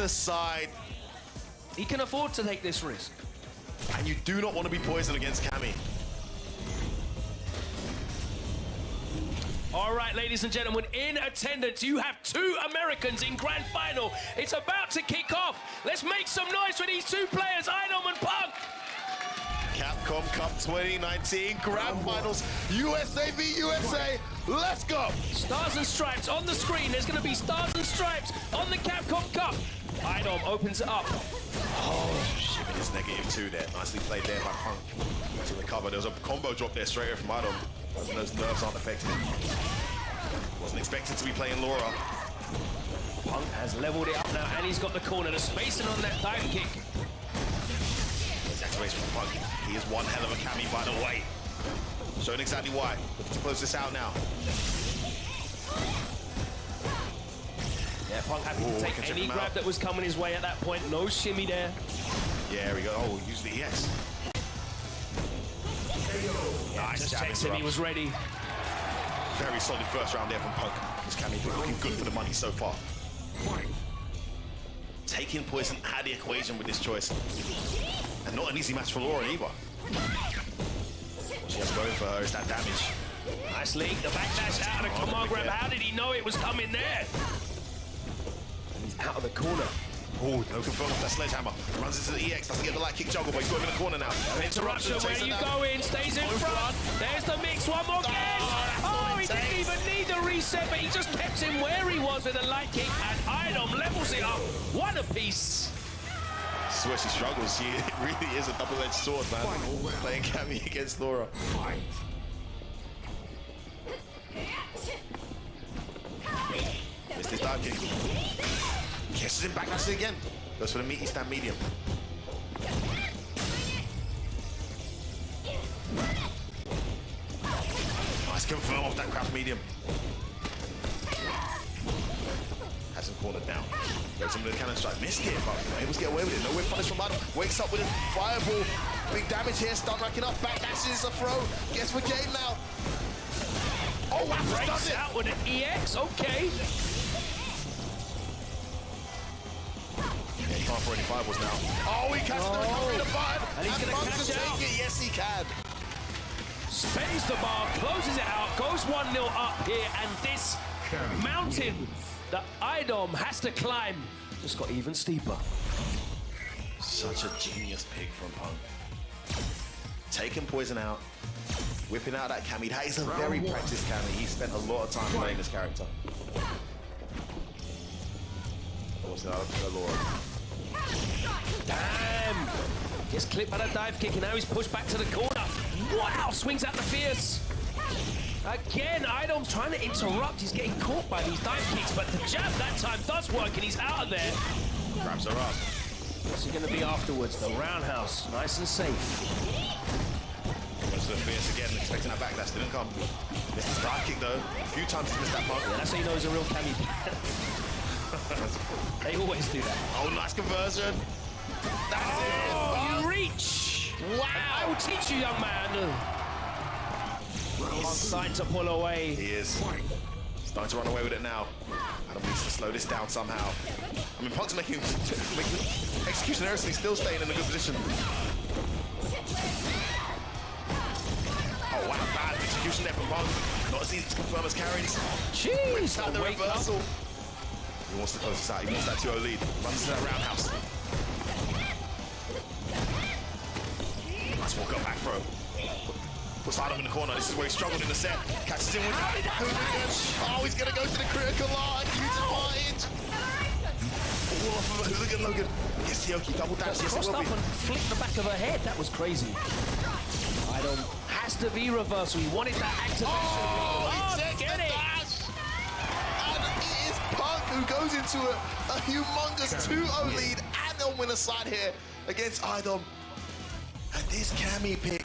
the side. He can afford to take this risk. And you do not want to be poisoned against Cammy. All right, ladies and gentlemen, in attendance, you have 2 Americans in grand final. It's about to kick off. Let's make some noise for these 2 players, Idom and Pank. Capcom Cup 2019 Grand Finals, USA v USA. Let's go! Stars and stripes on the screen. There's going to be stars and stripes on the Capcom Cup. Idom opens it up. Oh, shit, it is -2 there. Nicely played there by Pank to recover. There was a combo drop there straight away from Idom. And those nerves aren't affected. Wasn't expected to be playing Laura. Pank has leveled it up now, and he's got the corner. The spacing on that dive kick. Activation from Pank. He is one hell of a Cammy, by the way. Showing exactly why. Looking to close this out now. Yeah, Pank happy to take any grab that was coming his way at that point. No shimmy there. Yeah, there we go. Oh, use the EX. Nice. Just checks him, he was ready. Very solid first round there from Pank. This Cammy looking good for the money so far. Taking poison out of the equation with this choice. And not an easy match for Laura either. What she has going for her is that damage. Nice link, the backdash out of the command grab. How did he know it was coming there? And he's out of the corner. Oh, no confirm off that sledgehammer. Runs into the EX, doesn't get the light kick juggle, but he's got him in the corner now. Interruption, where you going? Stays in front. There's the mix, one more again. Oh, he didn't even need the reset, but he just kept him where he was with a light kick, and Idom levels it up. One apiece. This is where she struggles. She really is a double-edged sword, man. Playing Cammy against Laura. Missed his dive kick. Kisses him back, that's it again. Goes for the meaty stand medium. Nice confirm off that craft medium. Has him cornered now. Goes into the cannon strike. Missed it, but able to get away with it. No way punish from Idom. Wakes up with a fireball. Big damage here. Stun racking up. Back dashes a throw. Gets for game now. Oh, wow. Breaks out with an EX. Okay. Yeah, he can't throw any fireballs now. Oh, he catches the recovery to 5. And he's going to catch out. Take it. Yes, he can. Spends the bar, closes it out, goes 1-0 up here, and this mountain that Idom has to climb just got even steeper. Such a genius pick from Pank. Taking poison out, whipping out that Cammy. That is a very practiced Cammy. He spent a lot of time playing this character. What's that? Laura. Damn! Gets clipped by that dive kick, and now he's pushed back to the corner. Wow! Swings out the fierce. Again, Idom's trying to interrupt. He's getting caught by these dive kicks, but the jab that time does work, and he's out of there. Grabs her up. What's he going to be afterwards? The roundhouse, nice and safe. Goes to the fierce again, expecting that backlash. Didn't come. Missed his dive kick though. A few times he's missed that Pank. Yeah, that's how you know he's a real Cammy. They always do that. Oh, nice conversion. That's it. You reach. Wow. And I will teach you, young man. He's starting to pull away. He is. Starting to run away with it now. Idom needs to slow this down somehow. I mean, Punk's making execution errors and he's still staying in a good position. Oh, wow, bad execution there from Pank. Not as easy to confirm as carries. Jeez, the reversal. He wants to close this out. He wants that 2-0 lead. Runs to that roundhouse. Nice walk up back throw. Puts Idom in the corner. This is where he struggled in the set. Catches him with hooligan. Oh, he's going to go to the critical line. Huge advantage. All off of a hooligan Logan. Yes, Yoki, double dash. Yes, crossed up and flicked the back of her head. That was crazy. Idom has to be reversal. He wanted that activation. Oh, he takes the dash. And it is Pank who goes into a humongous 2-0 lead and a winner side here against Idom. And this Cammy pick.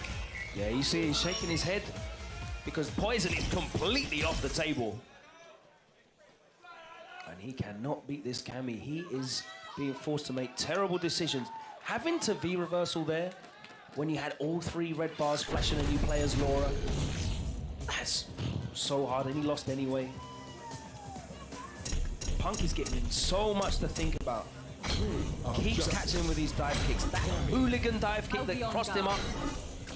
Yeah, you see he's shaking his head because poison is completely off the table. And he cannot beat this Cammy. He is being forced to make terrible decisions. Having to V-reversal there when you had all 3 red bars flashing and you play as Laura, that's so hard, and he lost anyway. Pank is getting so much to think about. Keeps catching him with these dive kicks. That hooligan dive kick that crossed him up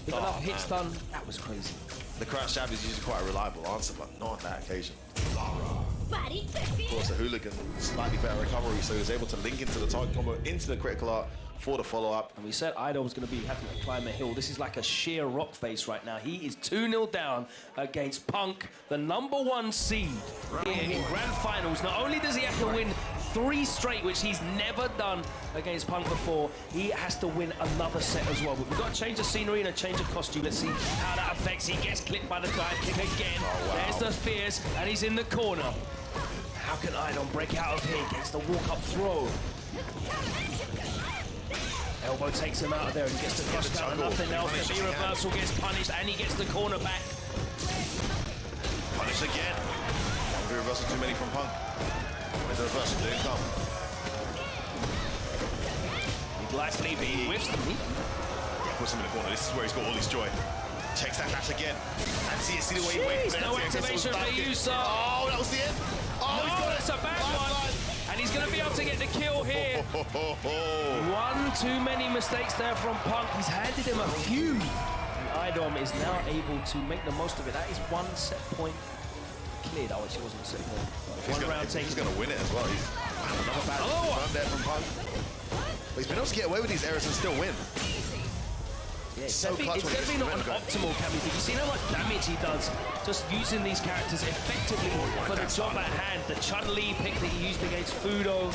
with enough hits done, that was crazy. The crouch jab is usually quite a reliable answer, but not on that occasion. Of course, a hooligan, slightly better recovery, so he was able to link into the target combo, into the critical art for the follow-up. And we said Idom was going to be having to climb a hill. This is like a sheer rock face right now. He is 2-0 down against Pank, the #1 seed here in Grand Finals. Not only does he have to win 3 straight, which he's never done against Pank before, he has to win another set as well. But we've got to change the scenery and a change of costume. Let's see how that affects. He gets clipped by the dive kick again. Oh, wow. There's the fears, and he's in the corner. How can Idom break out of here? Gets the walk-up throw. Elbow takes him out of there and gets the cross counter. Nothing else. The V reversal gets punished, and he gets the corner back. Punish again. V reversal too many from Pank. With the reversal, didn't come. He lightly whiffs the knee. Yeah, puts him in the corner. This is where he's got all his joy. Checks that dash again. And see the way he waits. No activation for you, sir. Oh, that was the end. Oh, no, that's a bad one. And he's going to be able to get the kill here. One too many mistakes there from Pank. He's handed him a few. And Idom is now able to make the most of it. That is 1 set point cleared. Oh, actually, it wasn't a set point. One round taken. He's going to win it as well. He's another bad run there from Pank. But he's been able to get away with these errors and still win. Yeah, it's definitely not an optimal Cammy. But you've seen how much damage he does just using these characters effectively for the job at hand. The Chun-Li pick that he used against Fudo,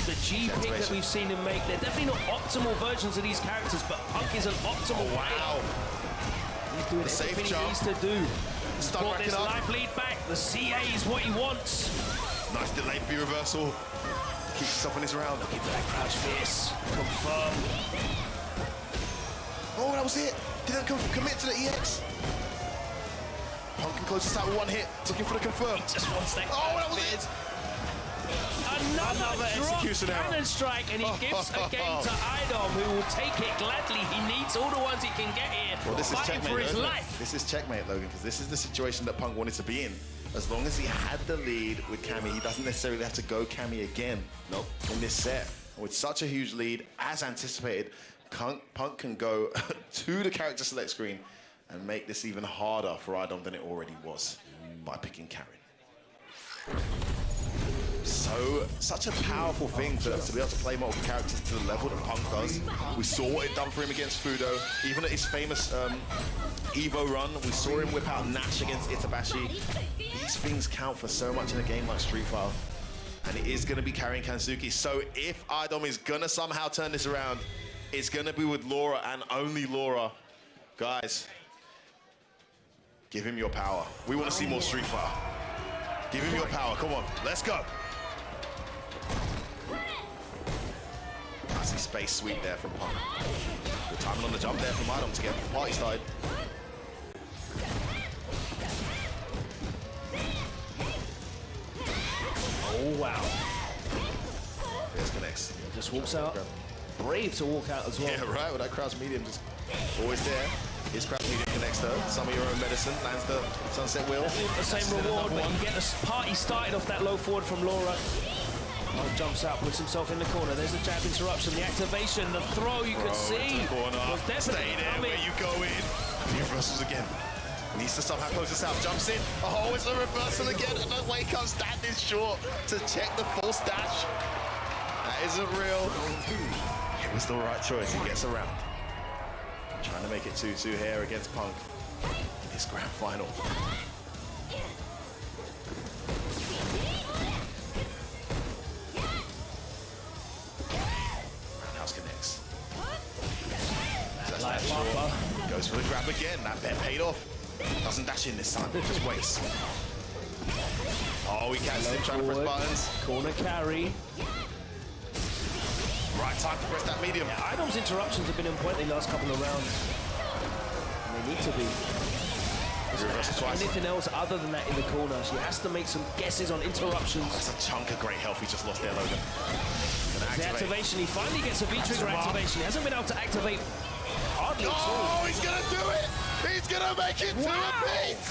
the G pick that we've seen him make. They're definitely not optimal versions of these characters, but Pank is an optimal player. He's doing everything he needs to do. Brought this life lead back. The CA is what he wants. Nice delayed V reversal. Keeps himself in his round. Looking for that crouch fierce. Confirm. Oh, that was it. Didn't commit to the EX. Pank can close this out with 1 hit. Looking for the confirm. Just wants that. Oh, that was it. Another execution cannon strike, and he gives a game to Idom, who will take it gladly. He needs all the ones he can get here. Well, this is fighting checkmate, for his Logan. life. This is checkmate, Logan, because this is the situation that Pank wanted to be in. As long as he had the lead with Cammy, he doesn't necessarily have to go Cammy again. Nope. In this set. And with such a huge lead, as anticipated, Pank can go to the character select screen and make this even harder for Idom than it already was by picking Karen. So, such a powerful thing to be able to play multiple characters to the level that Pank does. We saw what it done for him against Fudo. Even at his famous Evo run, we saw him whip out Nash against Itabashi. These things count for so much in a game like Street Fighter. And it is going to be carrying Kanzuki. So if Idom is going to somehow turn this around, it's going to be with Laura and only Laura. Guys, give him your power. We want to see more Street Fighter. Give him your power. Come on, let's go. I see space sweep there from Pank. Good timing on the jump there from Idom to get the party started. Oh, wow. There's connects. Just walks out. Brave to walk out as well. Yeah, right, with that crouch medium just always there. His crouch medium connects though. Some of your own medicine, lands the sunset wheel. The same reward, but you get the party started off that low forward from Laura. Oh, jumps out, puts himself in the corner. There's the jab interruption, the activation, the throw you could see. Was definitely stay there coming. where you go in. The reversals again. Needs to somehow close this out. Jumps in. Oh, it's a reversal again. And the way comes standing short to check the false dash. That isn't real. It was the right choice. He gets around. Trying to make it 2-2 here against Pank in his grand final. Roundhouse connects. That's that short. Goes for the grab again. That bet paid off. Doesn't dash in this time. Just waits. Oh, he catches him trying to press buttons. Corner carry. Right time to press that medium. Yeah, Idom's interruptions have been in point the last couple of rounds. And they need to be. Anything else other than that in the corner. She has to make some guesses on interruptions. That's a chunk of great health he just lost there, Logan. The activation, he finally gets a V-trigger activation. He hasn't been able to activate hardly at all. Oh, he's gonna do it! He's gonna make it 2 apiece!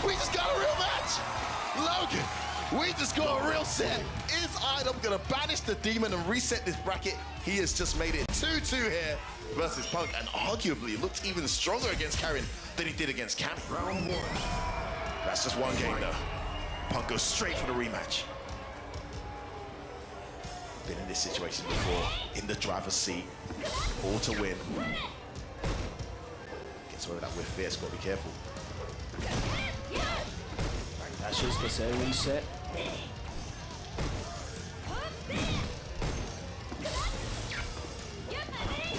We just got a real match! Logan, We just got a real set. Is Idom gonna banish the demon and reset this bracket? He has just made it 2-2 here versus Punk, and arguably looked even stronger against Karen than he did against Cammy. Round 1. That's just one game though. Punk goes straight for the rematch. Been in this situation before, in the driver's seat, all to win. Gets away with that with fierce, gotta be careful. Dashes, gets a reset.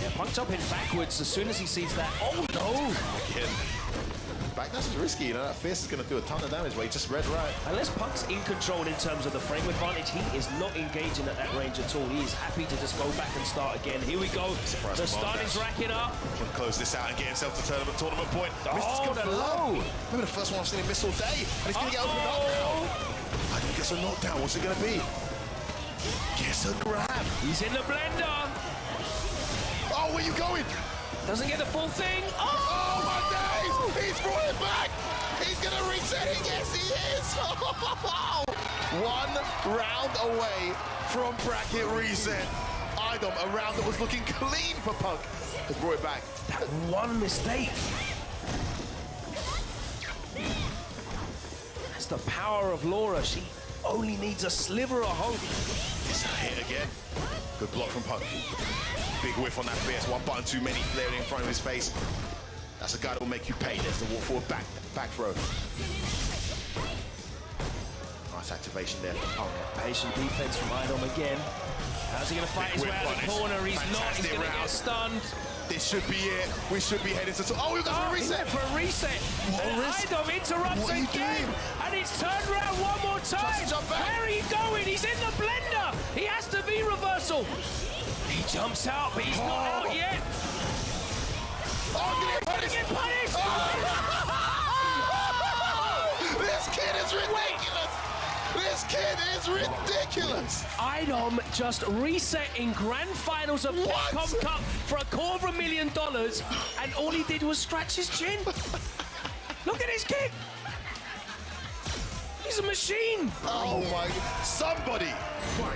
Yeah, Punk jumping backwards as soon as he sees that. Oh no! Again. Backdash is risky, you know, that fierce is gonna do a ton of damage, but he just read right. Unless Punk's in control in terms of the frame advantage, he is not engaging at that range at all. He is happy to just go back and start again. Here we go. Surprise The stun is racking up. Can close this out and get himself to tournament point. Oh, the low. Remember the first one I've seen him miss all day, and he's gonna get opened up now. I think he gets a knockdown. What's it gonna be? Gets a grab. He's in the blender. Oh, where you going? Doesn't get the full thing. Oh my days! He's brought it back! He's gonna reset it, yes he is! One round away from bracket reset. Idom, a round that was looking clean for Punk, has brought it back. That one mistake. That's the power of Laura. She only needs a sliver of hope. It's a hit again. Good block from Punk. Big whiff on that fierce. One button too many flaring in front of his face. That's a guy that will make you pay. There's the walk forward back throw. Nice activation there from Punk. Patient defense from Idom again. How's he going to fight his way out of the corner? He's not. He's going to get stunned. This should be it. We should be heading to... Oh, we've got for a reset. For a reset. And Idom interrupts again. And it's turned around one more time. Where are you going? He's in the blender. He has to be reversal. He jumps out, but he's not out yet. Oh, get punished! This kid is ridiculous! This kid is ridiculous! Idom just reset in grand finals of Capcom Cup for $250,000, and all he did was scratch his chin. Look at this kid! He's a machine! Oh my... Somebody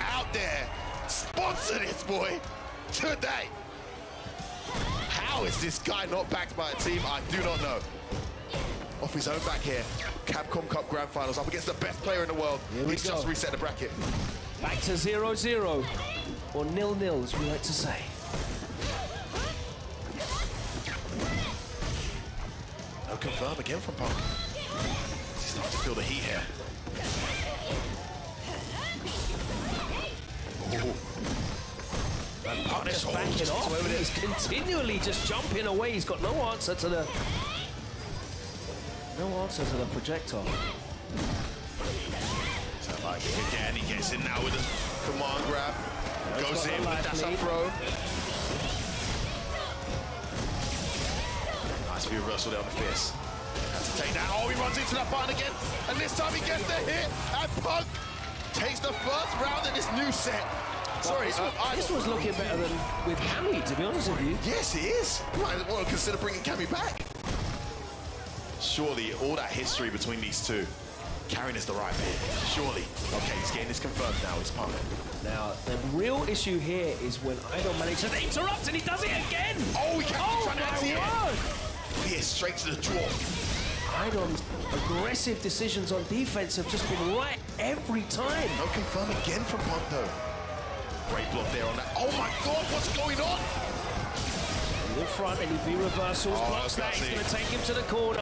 out there sponsor this boy today! How is this guy not backed by a team? I do not know. Off his own back here. Capcom Cup Grand Finals up against the best player in the world. He's just reset the bracket. Back to 0-0. Or 0-0, as we like to say. No confirm again from Punk. He's starting to feel the heat here. Ooh. And Punk just backing off. He's continually just jumping away. He's got no answer to the projectile. So like again, he gets in now with a command grab. Goes in with dash up throw. Nice reversal there on the fierce. Has to take that. Oh, he runs into that button again. And this time he gets the hit. And Punk takes the first round in this new set. Sorry, this was looking better than with Cammy, to be honest with you. Yes, he is. You might want to consider bringing Cammy back. Surely, all that history between these two, Karen is the right pick. Surely. Okay, he's getting this confirmed now. He's Punk. Now, the real issue here is when Idom manages to interrupt and he does it again. Oh, he can't my word! Fierce straight to the draw. Idom's aggressive decisions on defense have just been right every time. No confirm again from Punk, though. Great block there on that. Oh my God, what's going on? In front, and he reversals, blocks that. He's going to take him to the corner.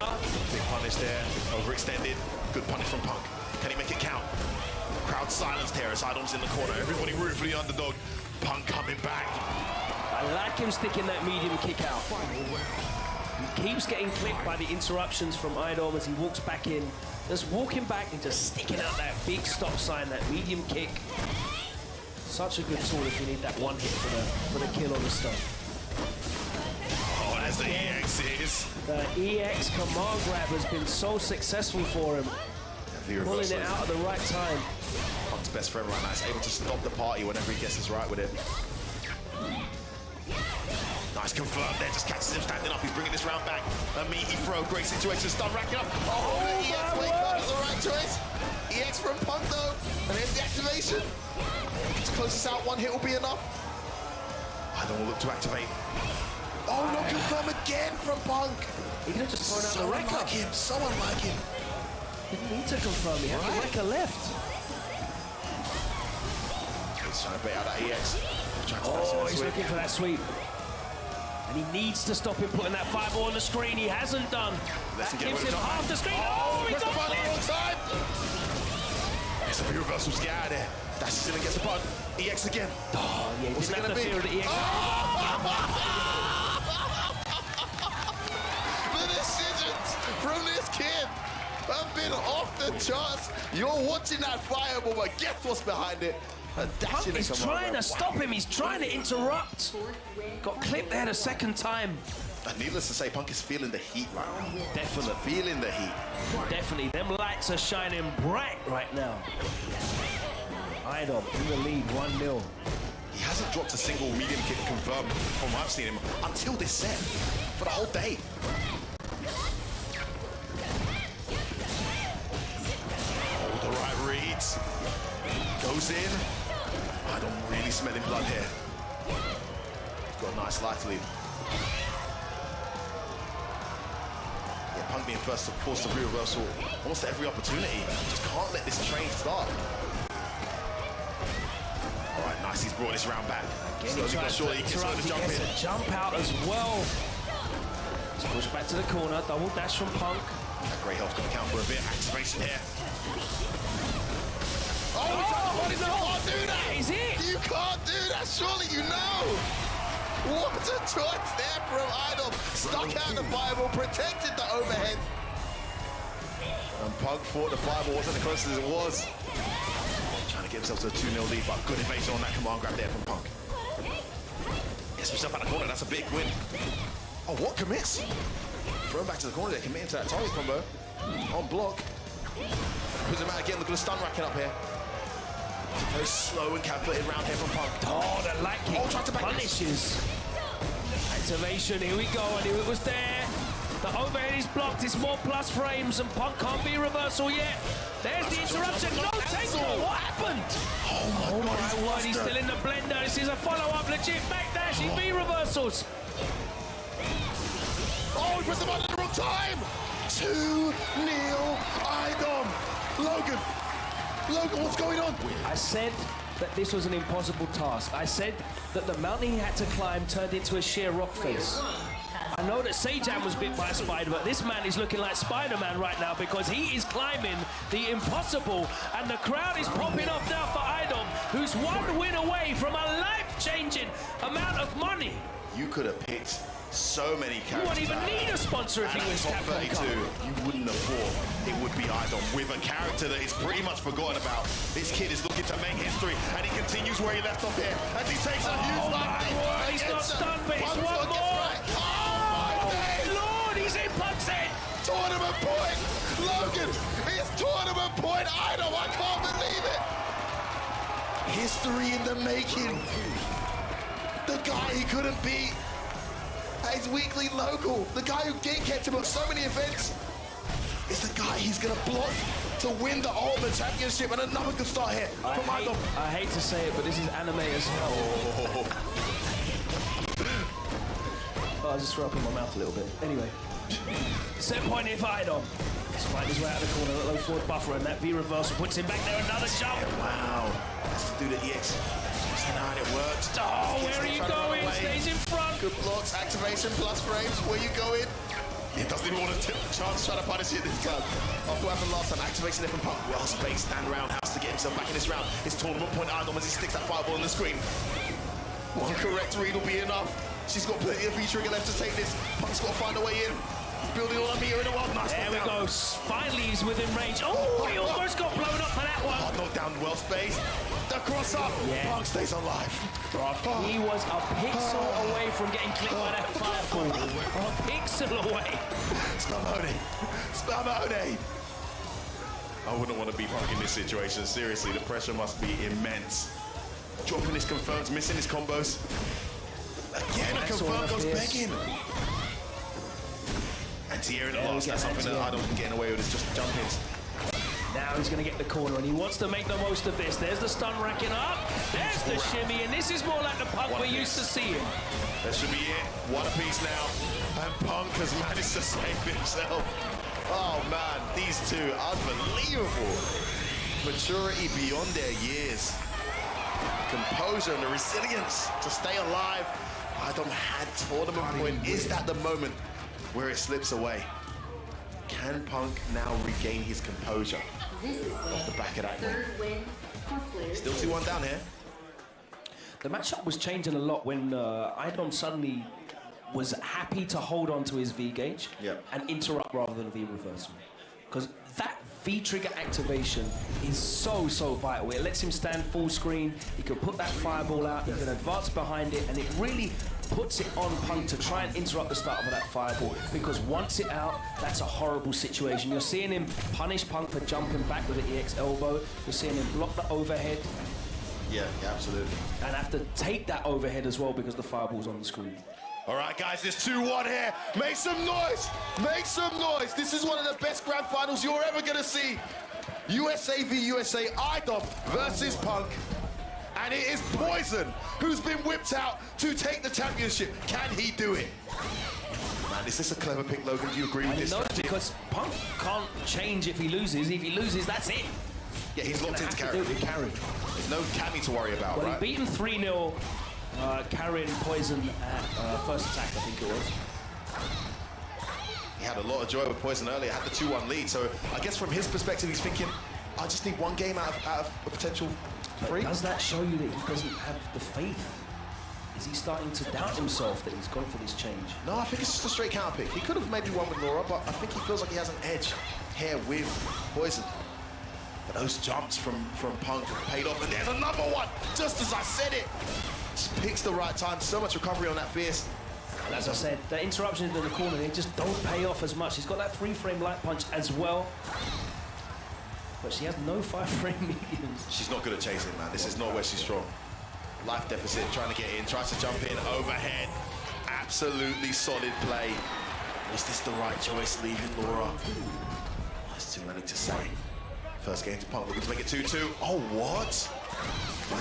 Big punish there, overextended. Good punish from Punk. Can he make it count? Crowd silenced here as Idom's in the corner. Everybody rooting for the underdog. Punk coming back. I like him sticking that medium kick out. He keeps getting clipped by the interruptions from Idom as he walks back in. Just walking back and just sticking out that big stop sign, that medium kick. Such a good tool if you need that one hit for the kill on the stun. Oh, as the EX is. The EX command grab has been so successful for him. Pulling it out at the right time. Punk's best friend right now is able to stop the party whenever he guesses right with it. Nice confirmed there, just catches him standing up. He's bringing this round back. A meaty throw, great situation, stun racking up. Oh, the EX wake up is the right choice. EX from Pank though, and there's the activation. To close this out, one hit will be enough. Idom will look to activate. Oh no, confirm again from Pank. He could have just thrown out the wrecker. Unlike him, so unlike him. Didn't need to confirm, he had the wrecker left. He's trying to bait out that EX. Oh, he's looking for that sweep. And he needs to stop him putting that fireball on the screen. He hasn't done. That gives him half the screen. Oh, he got it! Time. It's a reversal to get out of there. That's still gets the bug. EX again. Oh, yeah, he didn't have the fear of the EX. The decisions from this kid have been off the charts. You're watching that fireball, but guess what's behind it? Pank is trying to stop him. He's trying to interrupt. Got clipped there the second time. And needless to say, Pank is feeling the heat right now. Definitely. Feeling the heat. Definitely. Them lights are shining bright right now. Idom in the lead, 1-0. He hasn't dropped a single medium kick confirmed from what I've seen him until this set. For the whole day. Oh, the right reads. Goes in. Idom really smelling blood here. Got a nice light lead. Yeah, Pank being first to force the reversal almost at every opportunity. Just can't let this train start. All right, nice. He's brought this round back. Slowly but surely, he gets the jump in. A jump out as well. He's pushed back to the corner. Double dash from Pank. That great health going to count for a bit. Activation here. Oh, no, you can't do that! Is it? You can't do that, surely you know! What a choice there from Idom. Stuck out the fireball, protected the overhead. And Pank thought the fireball wasn't as close as it was. Trying to get himself to a 2-0 lead, but good evasion on that command grab there from Pank. Gets himself out of the corner, that's a big win. Oh, what commits? Thrown back to the corner there, committing to that target combo. On block. Puts him out again, look at the stun racking up here. It's a very slow and calculated round here from Pank. Oh, the light kick punishes. Activation, here we go, I knew it was there. The overhead is blocked, it's more plus frames, and Pank can't be reversal yet. There's the interruption, no takeover, what happened? Oh my word, he's still in the blender. This is a follow-up, legit backdash, he be reversals. Oh, he pressed the button at the wrong time! 2-0 Idom. Logan, what's going on? I said that this was an impossible task. I said that the mountain he had to climb turned into a sheer rock face. I know that Sejan was bit by a spider, but this man is looking like Spider-Man right now because he is climbing the impossible, and the crowd is popping off now for Idom, who's one win away from a life-changing amount of money. You could have picked so many characters. You wouldn't even need a sponsor if he was Capcom Cup. You wouldn't have thought it would be Idom with a character that is pretty much forgotten about. This kid is looking to make history, and he continues where he left off here as he takes a huge my word, he's not stunned, but it's one more. Lord, he's in Punk's head. Tournament point, Logan. It's tournament point, Idom. I can't believe it. History in the making. The guy he couldn't beat. His weekly local, the guy who kept him on so many events, is the guy he's going to block to win the Ultimate Championship, and another good start here from Idom. I hate to say it, but this is anime as hell. Oh, I just threw up in my mouth a little bit. Anyway, set point here for Idom. He's fighting his way out of the corner, that low forward buffer, and that V reversal puts him back there, another jump. Wow, that's to do the EX. And it works. Oh, where are you going? Stays in front. Good blocks, activation, plus frames. Where you going? He doesn't even want to tip chance trying to punish it this time. After what happened last time, activation there from Pank. Well spaced, stand roundhouse to get himself back in this round. It's tournament point Idom as he sticks that fireball on the screen. One correct read will be enough. She's got plenty of V-trigger left to take this. Punk's got to find a way in. Building on a meter in a while. Nice. There we go. Finally, he's within range. Oh, he almost got blown up for that one. Hard knockdown, well spaced. The cross up. Yeah. Pank stays alive. He was a pixel away from getting clipped by that fireball. A pixel away. Spamone. I wouldn't want to be Pank in this situation. Seriously, the pressure must be immense. Dropping his confirms, missing his combos. Again, a confirm goes begging. And Tierra in the last, that's something that Idom can get away with, is just jump hits. Now he's going to get the corner, and he wants to make the most of this. There's the stun racking up. There's the shimmy, and this is more like the Punk we're used to seeing. That should be it. One apiece now. And Punk has managed to save himself. Oh, man. These two, unbelievable. Maturity beyond their years. Composure and the resilience to stay alive. Idom had tournament point. Is that the moment where it slips away? Can Punk now regain his composure off the back of that win? Still 2-1 down here. The matchup was changing a lot when Idom suddenly was happy to hold on to his V gauge and interrupt rather than V reversal. Because that V trigger activation is so vital. It lets him stand full screen, he can put that fireball out, he can advance behind it, and it really puts it on Punk to try and interrupt the start of that fireball, because once it out, that's a horrible situation. You're seeing him punish Punk for jumping back with an EX elbow, you're seeing him block the overhead. Yeah, absolutely. And have to take that overhead as well because the fireball's on the screen. All right, guys, there's 2-1 here. Make some noise. Make some noise. This is one of the best grand finals you're ever going to see. USA v USA, Idom versus Punk. And it is Poison who's been whipped out to take the championship. Can he do it? Man, is this a clever pick, Logan? Do you agree with this? No, because Punk can't change if he loses. If he loses, that's it. Yeah, he's locked into carry. There's no Cammy to worry about, well, right? He beat him 3-0, carrying Poison at first attack, I think it was. He had a lot of joy with Poison earlier, had the 2-1 lead, so I guess from his perspective, he's thinking, I just need one game out of a potential 3. Does that show you that he doesn't have the faith? Is he starting to doubt himself that he's gone for this change? No, I think it's just a straight counter pick. He could have maybe won with Laura, but I think he feels like he has an edge here with Poison. But those jumps from Punk have paid off, and there's another one, just as I said it. Just picks the right time, so much recovery on that fierce. And as I said, the interruptions in the corner, they just don't pay off as much. He's got that 3-frame light punch as well. But she has no 5-frame mediums. She's not good at chasing, man. This is not where she's strong. Life deficit, trying to get in, tries to jump in, overhead. Absolutely solid play. Was this the right choice, leaving Laura? That's too many to say. First game to Punk, looking to make it 2-2. Oh, what?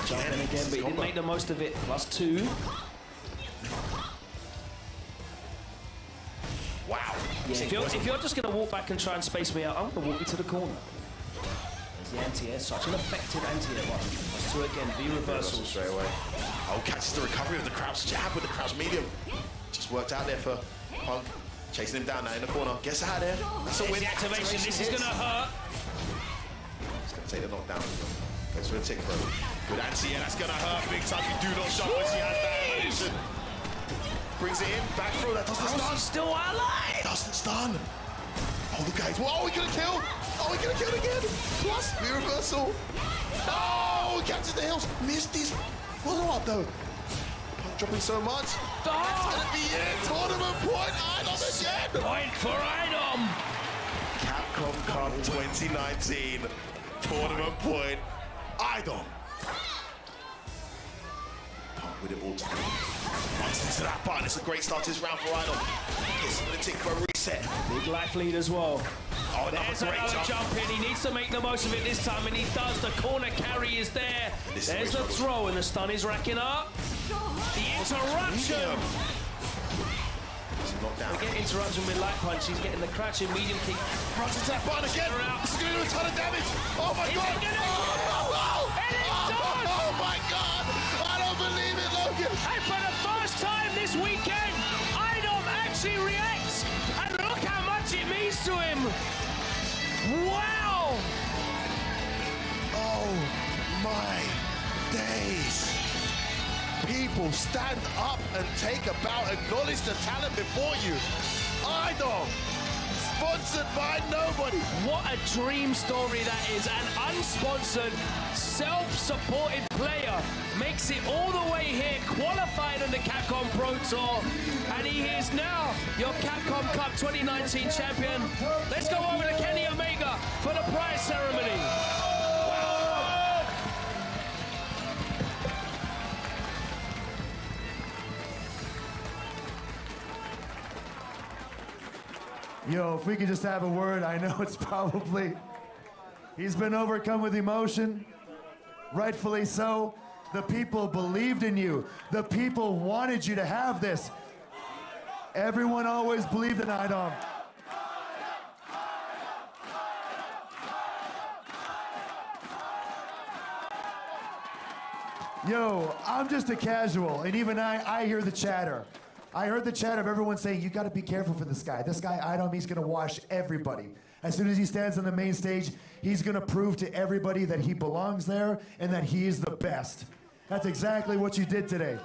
Jumping again, but he didn't make the most of it. +2. Wow. Yeah, if you're just going to walk back and try and space me out, I'm going to walk you to the corner. The anti-air, such an effective anti-air button. +2 again, V reversal. Straight away. Oh, catches the recovery of the crouch jab with the crouch medium. Just worked out there for Punk. Chasing him down now in the corner. Gets out there. That's a win. The activation. This is going to hurt. He's going to take the knockdown. Goes for a tick throw. Good anti-air. That's going to hurt big time. You do not shot when she has that elevation. Brings it in. Back throw. That doesn't stun. Still alive. Doesn't stun. Oh, the guys. Whoa, he could have killed. Oh, he could have killed again. Plus, the reversal. Oh, he catches the heels. Missed his follow-up, though. Punk dropping so much. Oh. That's going to be it. Tournament point. Idom again. Point for Idom. Capcom Cup 2019. Tournament point. Idom. Punk with it all together. Runs into that button. It's a great start to this round for Idom. It's going to tick for a reset. Big life lead as well. Oh, there's another jump in. He needs to make the most of it this time, and he does. The corner carry is there. There's the throw, and the stun is racking up. The interruption. Again, interruption with light punch. He's getting the crouching medium kick. Runs into that button again. This is going to do a ton of damage. Oh my god. Oh my god. I don't believe it, Logan. And for the first time this weekend, Idom actually reacts. And look how much it means to him. Wow. Oh my days. People stand up and take a bow, acknowledge the talent before you. Idom, sponsored by nobody. What a dream story that is. An unsponsored, self-supported player makes it all the way here, qualified in the Capcom Pro Tour, and he is now your Capcom Cup 2019 champion. Let's go over to Kenny Omega for the prize ceremony. Yo, if we could just have a word, I know it's probably He's been overcome with emotion, rightfully so. The people believed in you. The people wanted you to have this. Everyone always believed in Idom. Yo, I'm just a casual, and even I hear the chatter. I heard the chatter of everyone saying, you gotta be careful for this guy. This guy, Idom, he's gonna wash everybody. As soon as he stands on the main stage, he's gonna prove to everybody that he belongs there and that he is the best. That's exactly what you did today.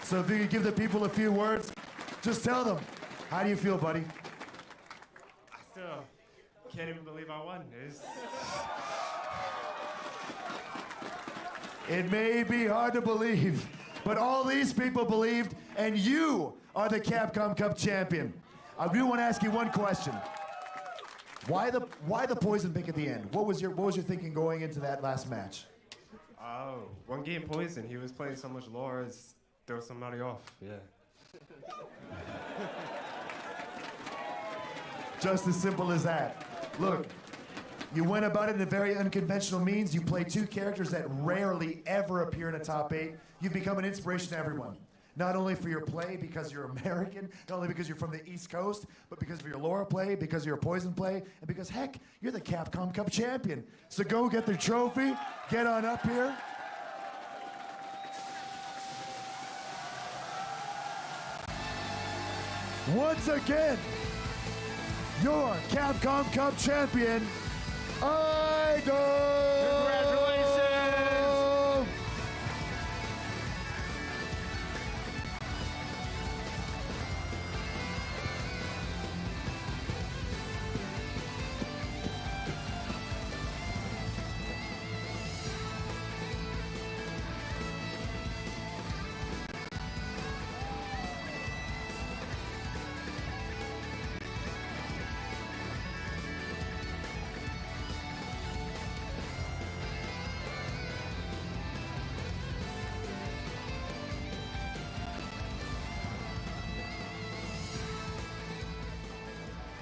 So if you could give the people a few words, just tell them. How do you feel, buddy? I still can't even believe I won. It may be hard to believe, but all these people believed, and you are the Capcom Cup champion. I do want to ask you one question. Why the poison pick at the end? What was your thinking going into that last match? Oh, one game poison. He was playing so much lore, throw somebody off. Yeah. Just as simple as that. Look, you went about it in a very unconventional means. You played two characters that rarely ever appear in a top 8. You've become an inspiration to everyone. Not only for your play because you're American, not only because you're from the East Coast, but because of your Laura play, because of your Poison play, and because, heck, you're the Capcom Cup champion. So go get the trophy, get on up here. Once again, your Capcom Cup champion, Idom!